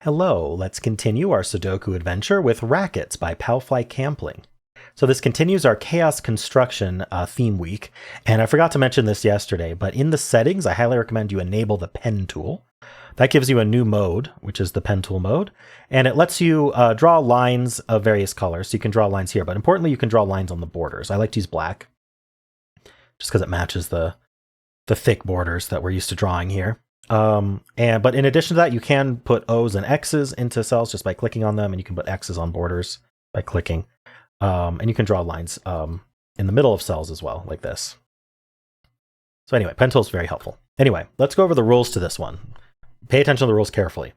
Hello, let's continue our Sudoku adventure with Rackets by Palfly Kampling. So this continues our Chaos Construction theme week, and I forgot to mention this yesterday, but in the settings, I highly recommend you enable the pen tool. That gives you a new mode, which is the pen tool mode, and it lets you draw lines of various colors. So you can draw lines here, but importantly, you can draw lines on the borders. I like to use black, just because it matches the thick borders that we're used to drawing here. But in addition to that, you can put O's and X's into cells just by clicking on them, and you can put X's on borders by clicking. And you can draw lines in the middle of cells as well, like this. So anyway, pen tool is very helpful. Anyway, let's go over the rules to this one. Pay attention to the rules carefully.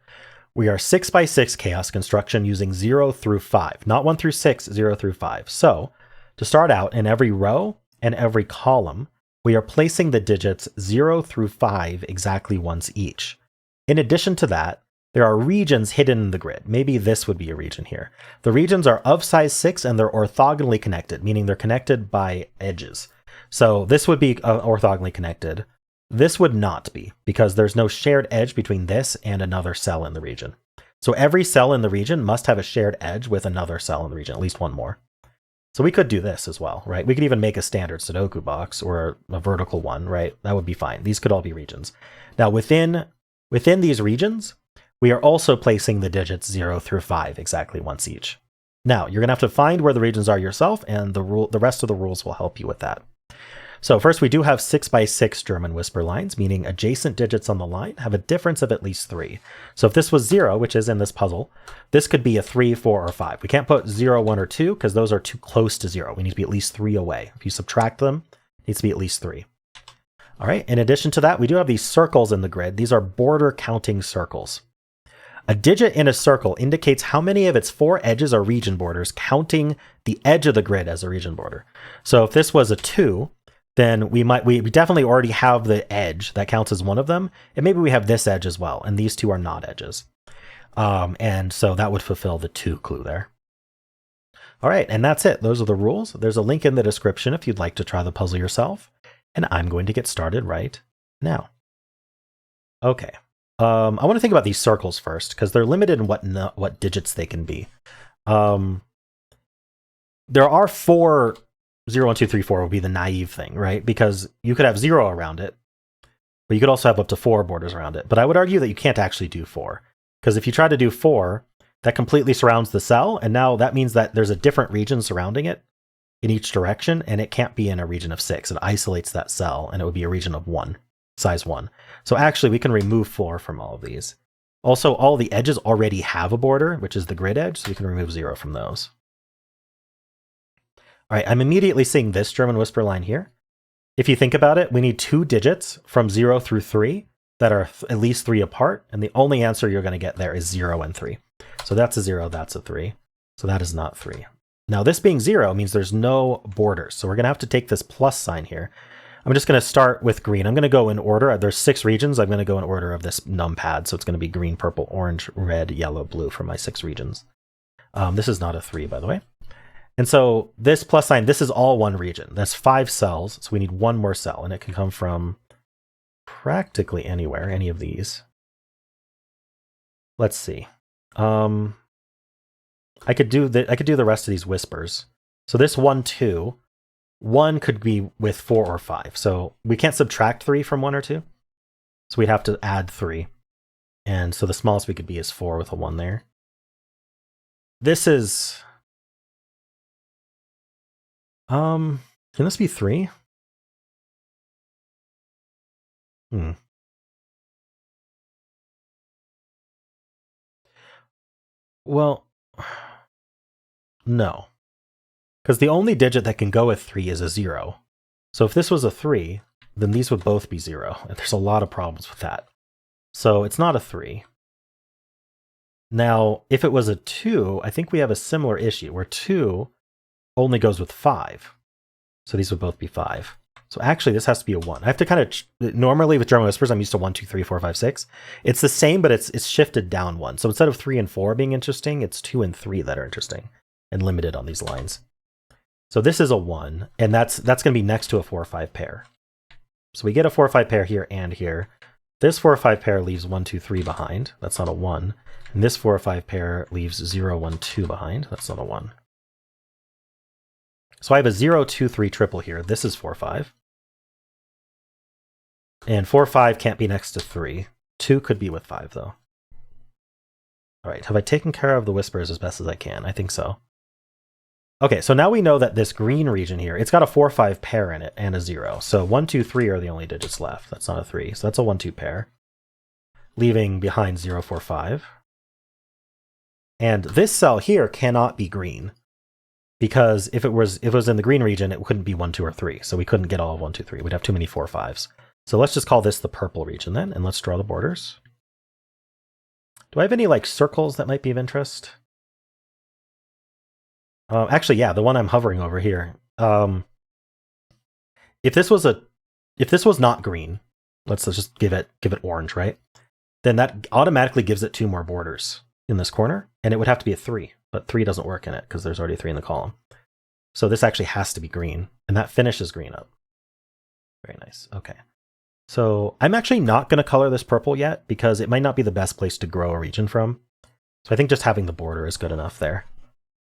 We are 6x6 chaos construction using 0 through 5, not 1 through 6, 0 through 5. So to start out, in every row and every column, we are placing the digits 0 through 5 exactly once each. In addition to that, there are regions hidden in the grid. Maybe this would be a region here. The regions are of size 6 and they're orthogonally connected, meaning they're connected by edges. So this would be orthogonally connected. This would not be, because there's no shared edge between this and another cell in the region. So every cell in the region must have a shared edge with another cell in the region, at least one more. So we could do this as well, right? We could even make a standard Sudoku box or a vertical one, right? That would be fine. These could all be regions. Now within these regions, we are also placing the digits 0 through 5 exactly once each. Now you're gonna have to find where the regions are yourself, and the rest of the rules will help you with that. So first, we do have 6x6 German whisper lines, meaning adjacent digits on the line have a difference of at least 3. So if this was 0, which is in this puzzle, this could be a 3, 4, or 5. We can't put 0, 1, or 2 because those are too close to 0. We need to be at least 3 away. If you subtract them, it needs to be at least 3. All right, in addition to that, we do have these circles in the grid. These are border counting circles. A digit in a circle indicates how many of its 4 edges are region borders, counting the edge of the grid as a region border. So if this was a 2, then we definitely already have the edge that counts as one of them, and maybe we have this edge as well, and these two are not edges. And so that would fulfill the 2 clue there. All right, and that's it. Those are the rules. There's a link in the description if you'd like to try the puzzle yourself, and I'm going to get started right now. Okay, I want to think about these circles first, because they're limited in what digits they can be. There are 4. 0, 1, 2, 3, 4 would be the naive thing, right? Because you could have 0 around it, but you could also have up to 4 borders around it. But I would argue that you can't actually do 4, because if you try to do 4, that completely surrounds the cell, and now that means that there's a different region surrounding it in each direction, and it can't be in a region of 6. It isolates that cell, and it would be a region of 1, size 1. So actually, we can remove 4 from all of these. Also, all the edges already have a border, which is the grid edge, so we can remove 0 from those. All right, I'm immediately seeing this German whisper line here. If you think about it, we need 2 digits from 0 through 3 that are at least 3 apart, and the only answer you're going to get there is 0 and 3. So that's a 0, that's a 3. So that is not 3. Now this being 0 means there's no borders, so we're going to have to take this plus sign here. I'm just going to start with green. I'm going to go in order. There's 6 regions. I'm going to go in order of this numpad, so it's going to be green, purple, orange, red, yellow, blue for my 6 regions. This is not a 3, by the way. And so this plus sign, this is all one region. That's 5 cells, so we need 1 more cell, and it can come from practically anywhere, any of these. Let's see. I could do the rest of these whispers. So this 1, 2, 1 could be with 4 or 5. So we can't subtract 3 from 1 or 2. So we'd have to add 3. And so the smallest we could be is 4 with a 1 there. This is... can this be 3? Well, no. Because the only digit that can go with 3 is a 0. So if this was a 3, then these would both be 0. And there's a lot of problems with that. So it's not a 3. Now, if it was a 2, I think we have a similar issue, where 2 only goes with 5. So these would both be 5. So actually, this has to be a 1. I have to kind of... Normally with German whispers, I'm used to 1, 2, 3, 4, 5, 6. It's the same, but it's shifted down 1. So instead of 3 and 4 being interesting, it's 2 and 3 that are interesting and limited on these lines. So this is a 1, and that's going to be next to a 4 or 5 pair. So we get a 4 or 5 pair here and here. this 4 or 5 pair leaves 1, 2, 3 behind. That's not a 1. And this 4 or 5 pair leaves 0, 1, 2 behind. That's not a 1. So I have a 0, 2, 3 triple here. This is 4, 5. And 4, 5 can't be next to 3. 2 could be with 5, though. All right, have I taken care of the whispers as best as I can? I think so. Okay, so now we know that this green region here, it's got a 4, 5 pair in it and a 0. So 1, 2, 3 are the only digits left. That's not a 3. So that's a 1, 2 pair, leaving behind 0, 4, 5. And this cell here cannot be green, because if it was in the green region, it couldn't be 1, 2, or 3. So we couldn't get all of 1, 2, 3. We'd have too many 4, 5s. So let's just call this the purple region then, and let's draw the borders. Do I have any like circles that might be of interest? Actually, yeah, the one I'm hovering over here. If this was not green, let's just give it orange, right? Then that automatically gives it 2 more borders in this corner, and it would have to be a 3, but 3 doesn't work in it because there's already 3 in the column. So this actually has to be green, and that finishes green up. Very nice. Okay. So I'm actually not going to color this purple yet because it might not be the best place to grow a region from. So I think just having the border is good enough there.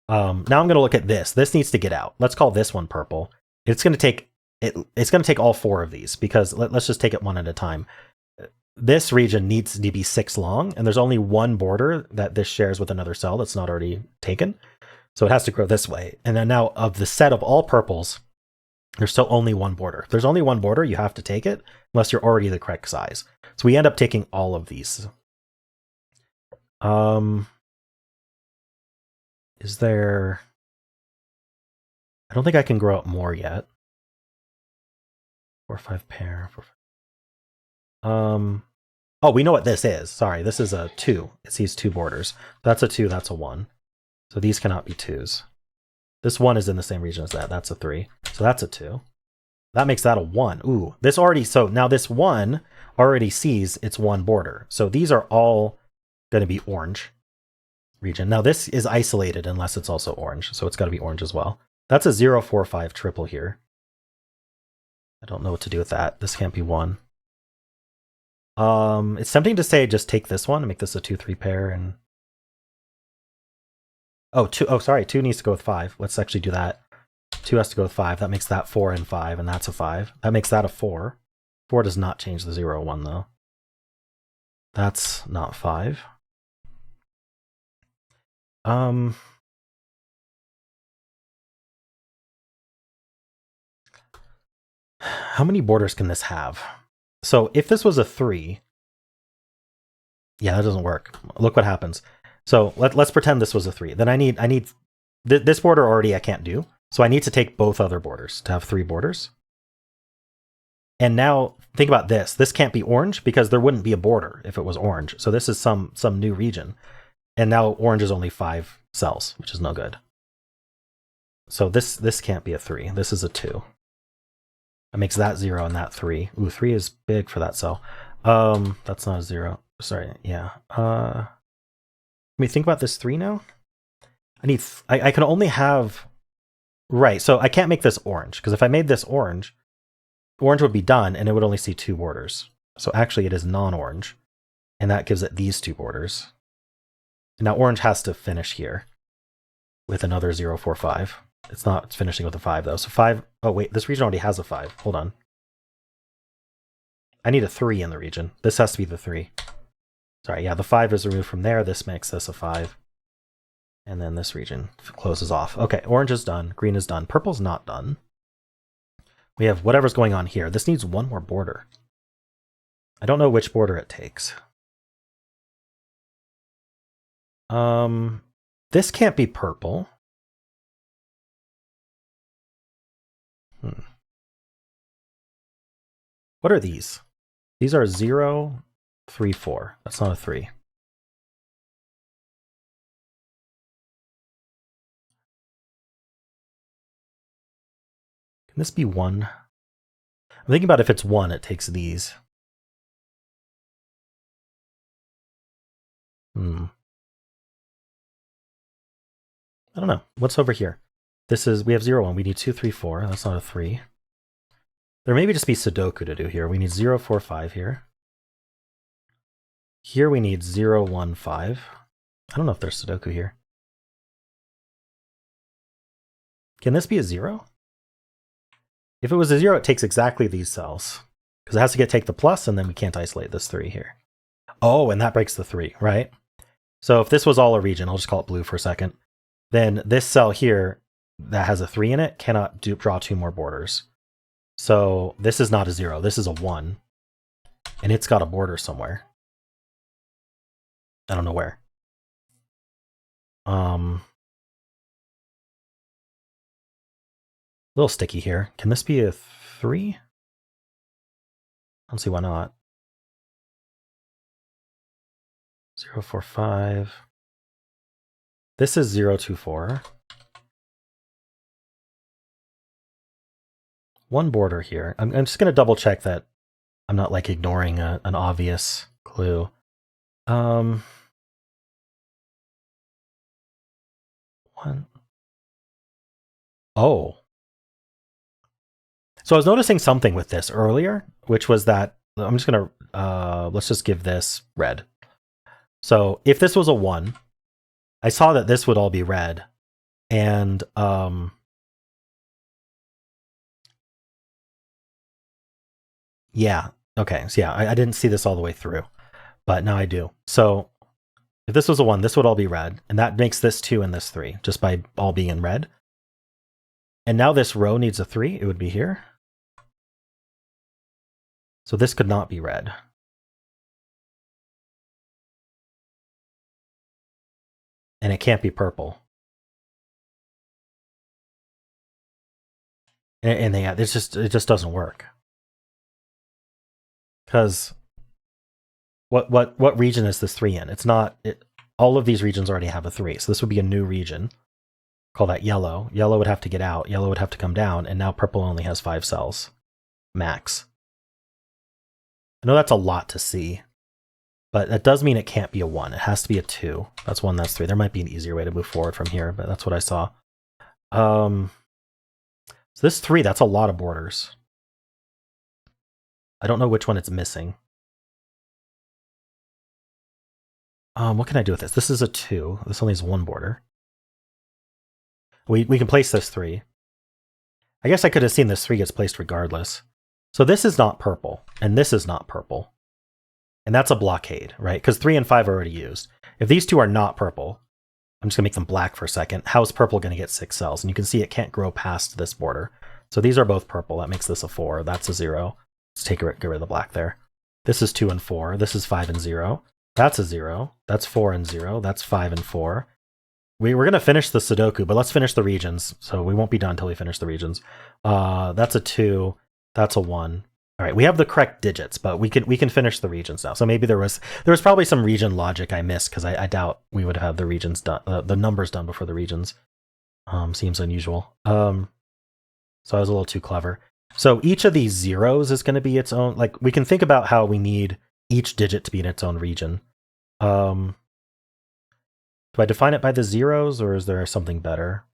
Now I'm going to look at this. This needs to get out. Let's call this one purple. It's going to take all 4 of these because let's just take it one at a time. This region needs to be 6 long, and there's only 1 border that this shares with another cell that's not already taken. So it has to grow this way. And then now of the set of all purples, there's still only 1 border. If there's only 1 border, you have to take it unless you're already the correct size. So we end up taking all of these. Is there... I don't think I can grow up more yet. 4, 5 pair. 4, 5. Oh, we know what this is. Sorry, this is a 2. It sees 2 borders. That's a 2, that's a 1. So these cannot be 2s. This 1 is in the same region as that. That's a 3. So that's a 2. That makes that a 1. Ooh, this already... So now this 1 already sees its 1 border. So these are all going to be orange region. Now this is isolated unless it's also orange. So it's got to be orange as well. That's a 0, 4, 5 triple here. I don't know what to do with that. This can't be 1. It's tempting to say just take this one and make this a 2, 3 pair and... Oh, 2. Oh, sorry. 2 needs to go with 5. Let's actually do that. 2 has to go with 5. That makes that 4 and 5, and that's a 5. That makes that a 4. 4 does not change the 0, 1, though. That's not 5. How many borders can this have? So if this was a 3... Yeah, that doesn't work. Look what happens. So let's pretend this was a 3. Then I need this border already I can't do. So I need to take both other borders to have 3 borders. And now think about this. This can't be orange because there wouldn't be a border if it was orange. So this is some new region. And now orange is only 5 cells, which is no good. So this can't be a 3. This is a 2. That makes that 0 and that 3. Ooh, 3 is big for that cell. That's not a 0. Sorry, yeah. Let me think about this 3 now. I can only have... Right, so I can't make this orange, because if I made this orange, orange would be done, and it would only see 2 borders. So actually it is non-orange, and that gives it these 2 borders. And now orange has to finish here with another 0, 4, 5. It's finishing with a 5, though. So 5... Oh, wait, this region already has a 5. Hold on. I need a 3 in the region. This has to be the 3. Sorry, yeah, the 5 is removed from there. This makes this a 5. And then this region closes off. Okay, orange is done. Green is done. Purple's not done. We have whatever's going on here. This needs 1 more border. I don't know which border it takes. This can't be purple. What are these? These are 0, 3, 4. That's not a 3. Can this be 1? I'm thinking about if it's 1, it takes these. I don't know. What's over here? We have 0, 1. We need 2, 3, 4. That's not a 3. There may just be Sudoku to do here. We need 0, 4, 5 here. Here we need 0, 1, 5. I don't know if there's Sudoku here. Can this be a 0? If it was a 0, it takes exactly these cells. Because it has to take the plus, and then we can't isolate this 3 here. Oh, and that breaks the 3, right? So if this was all a region, I'll just call it blue for a second, then this cell here that has a 3 in it cannot draw 2 more borders. So this is not a 0, this is a 1. And it's got a border somewhere. I don't know where. A little sticky here. Can this be a 3? I don't see why not. 0, 4, 5. This is 0, 2, 4. One border here. I'm just going to double check that I'm not like ignoring an obvious clue. One. Oh. So I was noticing something with this earlier, which was that I'm just going to, let's just give this red. So if this was a 1, I saw that this would all be red. And yeah, okay. So yeah, I didn't see this all the way through, but now I do. So if this was a 1, this would all be red. And that makes this 2 and this 3, just by all being in red. And now this row needs a 3. It would be here. So this could not be red. And it can't be purple. And yeah, it just doesn't work. Because what region is this 3 in? It's not. All of these regions already have a 3, so this would be a new region. Call that yellow. Yellow would have to get out. Yellow would have to come down, and now purple only has 5 cells, max. I know that's a lot to see, but that does mean it can't be a 1. It has to be a 2. That's 1, that's 3. There might be an easier way to move forward from here, but that's what I saw. So this 3, that's a lot of borders. I don't know which one it's missing. What can I do with this? This is a 2. This only has 1 border. We can place this 3. I guess I could have seen this 3 gets placed regardless. So this is not purple, and this is not purple. And that's a blockade, right? Because 3 and 5 are already used. If these 2 are not purple, I'm just going to make them black for a second. How is purple going to get 6 cells? And you can see it can't grow past this border. So these are both purple. That makes this a 4. That's a 0. Let's get rid of the black there. This is 2 and 4. This is 5 and 0. That's a 0. That's 4 and 0. That's 5 and 4. We're going to finish the Sudoku, but let's finish the regions. So we won't be done until we finish the regions. That's a 2. That's a 1. All right, we have the correct digits, but we can finish the regions now. So maybe there was probably some region logic I missed, because I doubt we would have the regions done, the numbers done before the regions. Seems unusual. So I was a little too clever. So each of these zeros is going to be its own. Like, we can think about how we need each digit to be in its own region. Do I define it by the zeros, or is there something better?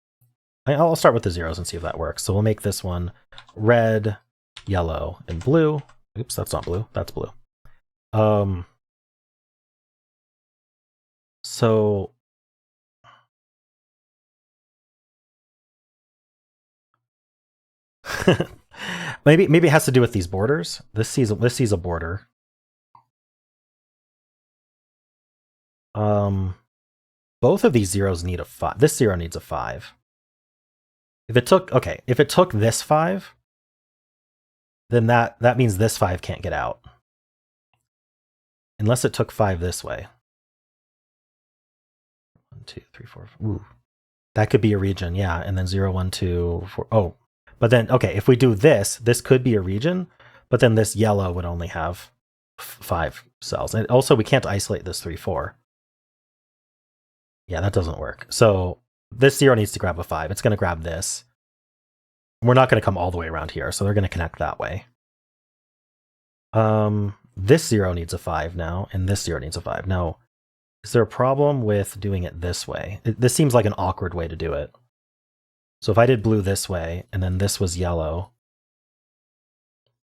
I'll start with the zeros and see if that works. So we'll make this one red, yellow, and blue. Oops, that's not blue. That's blue. So maybe it has to do with these borders. This sees a border. Both of these zeros need a 5. This 0 needs a 5. If it took this 5, then that means this 5 can't get out. Unless it took 5 this way. 1, 2, 3, 4. Ooh. That could be a region, yeah. And then 0, 1, 2, 4. Oh. But then, okay, if we do this could be a region, but then this yellow would only have 5 cells. And also, we can't isolate this 3, 4. Yeah, that doesn't work. So this 0 needs to grab a 5. It's going to grab this. We're not going to come all the way around here, so they're going to connect that way. This 0 needs a 5 now, and this 0 needs a 5. Now, is there a problem with doing it this way? This seems like an awkward way to do it. So if I did blue this way, and then this was yellow,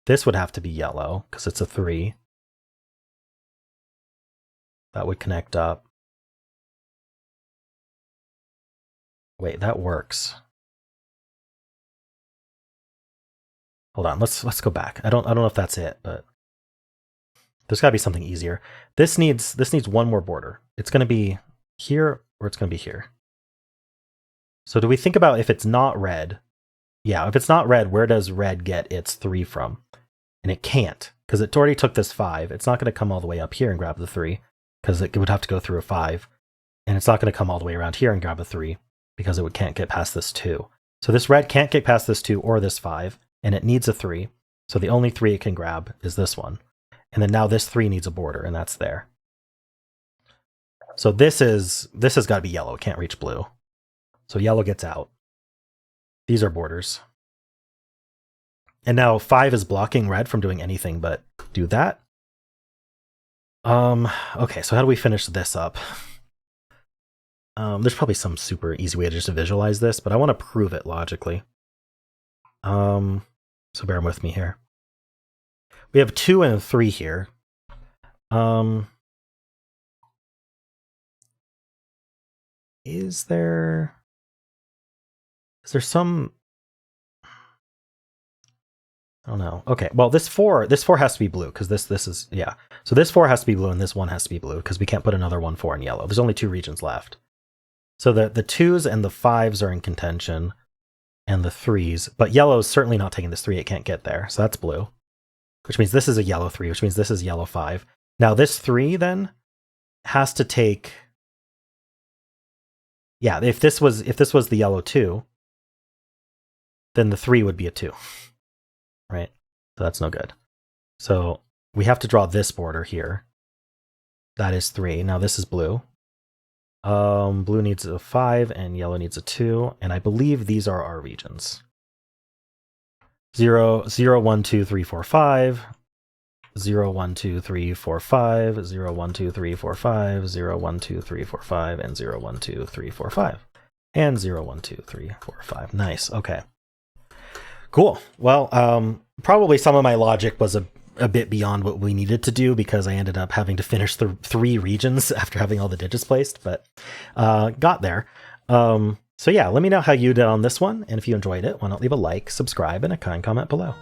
this would have to be yellow, because it's a 3. That would connect up. Wait, that works. Hold on, let's go back. I don't know if that's it, but there's got to be something easier. This needs one more border. It's going to be here or it's going to be here. So do we think about if it's not red? Yeah, if it's not red, where does red get its 3 from? And it can't, because it already took this 5. It's not going to come all the way up here and grab the 3, because it would have to go through a 5. And it's not going to come all the way around here and grab a 3, because it can't get past this 2. So this red can't get past this 2 or this 5, and it needs a 3. So the only 3 it can grab is this one. And then now this 3 needs a border, and that's there. So this has got to be yellow. It can't reach blue. So yellow gets out. These are borders. And now 5 is blocking red from doing anything but do that. Okay, so how do we finish this up? There's probably some super easy way to just visualize this, but I want to prove it logically. So bear with me here. We have 2 and 3 here. Is there some... I don't know. Okay, well, this 4 has to be blue, because this is, yeah. So this 4 has to be blue, and this 1 has to be blue, because we can't put another 1, 4 in yellow. There's only 2 regions left. So the 2s and the 5s are in contention, and the 3s. But yellow is certainly not taking this 3. It can't get there, so that's blue. Which means this is a yellow 3, which means this is yellow 5. Now this 3, then, has to take... Yeah, if this was the yellow 2, then the 3 would be a 2. Right? So that's no good. So we have to draw this border here. That is 3. Now this is blue. Blue needs a 5 and yellow needs a 2. And I believe these are our regions. 0, 0, 1, 2, 3, 4, 5. 0, 1, 2, 3, 4, 5. 0, 1, 2, 3, 4, 5. 0, 1, 2, 3, 4, 5. And 0, 1, 2, 3, 4, 5. And 0, 1, 2, 3, 4, 5. Nice. Okay. Cool. Well, probably some of my logic was a bit beyond what we needed to do, because I ended up having to finish the 3 regions after having all the digits placed, but got there. So yeah, let me know how you did on this one, and if you enjoyed it, why not leave a like, subscribe, and a kind comment below.